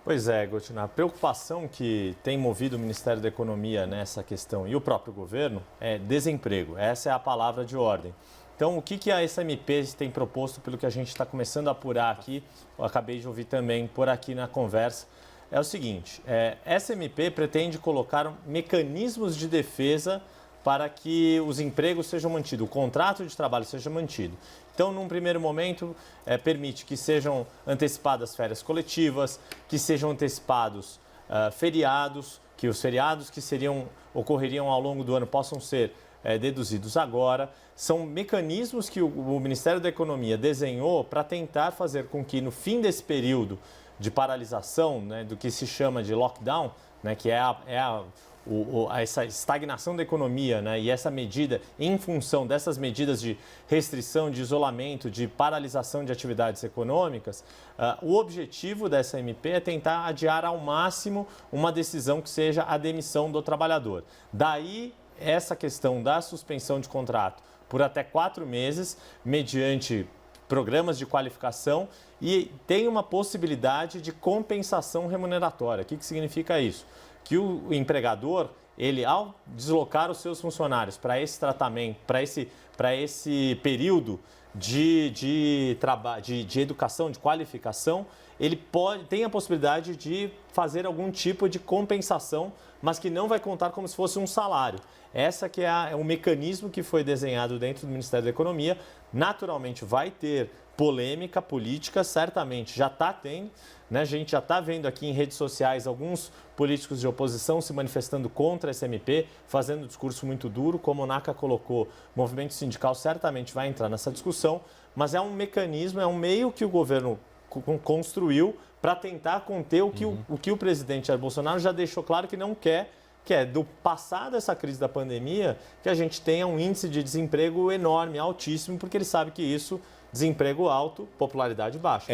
Pois é, Gotina, a preocupação que tem movido o Ministério da Economia nessa questão e o próprio governo é desemprego. Essa é a palavra de ordem. Então, o que a SMP tem proposto, pelo que a gente está começando a apurar aqui, eu acabei de ouvir também por aqui na conversa, é o seguinte, essa MP pretende colocar mecanismos de defesa para que os empregos sejam mantidos, o contrato de trabalho seja mantido. Então, num primeiro momento, permite que sejam antecipadas férias coletivas, que sejam antecipados feriados, que os feriados que ocorreriam ao longo do ano possam ser deduzidos agora. São mecanismos que o Ministério da Economia desenhou para tentar fazer com que, no fim desse período de paralisação, né, do que se chama de lockdown, né, que é essa estagnação da economia, né, e essa medida, em função dessas medidas de restrição, de isolamento, de paralisação de atividades econômicas, o objetivo dessa MP é tentar adiar ao máximo uma decisão que seja a demissão do trabalhador. Daí, essa questão da suspensão de contrato por até 4 meses, mediante programas de qualificação, e tem uma possibilidade de compensação remuneratória. O que significa isso? Que o empregador, ele, ao deslocar os seus funcionários para esse tratamento, para esse período de educação, de qualificação, ele tem a possibilidade de fazer algum tipo de compensação, mas que não vai contar como se fosse um salário. Essa que é o mecanismo que foi desenhado dentro do Ministério da Economia. Naturalmente vai ter polêmica política, certamente já está tendo, né? A gente já está vendo aqui em redes sociais alguns políticos de oposição se manifestando contra essa MP, fazendo um discurso muito duro, como o Naka colocou, o movimento sindical certamente vai entrar nessa discussão, mas é um mecanismo, é um meio que o governo construiu para tentar conter o que o presidente Jair Bolsonaro já deixou claro que não quer, que é do passar dessa crise da pandemia, que a gente tenha um índice de desemprego enorme, altíssimo, porque ele sabe que isso, desemprego alto, popularidade baixa.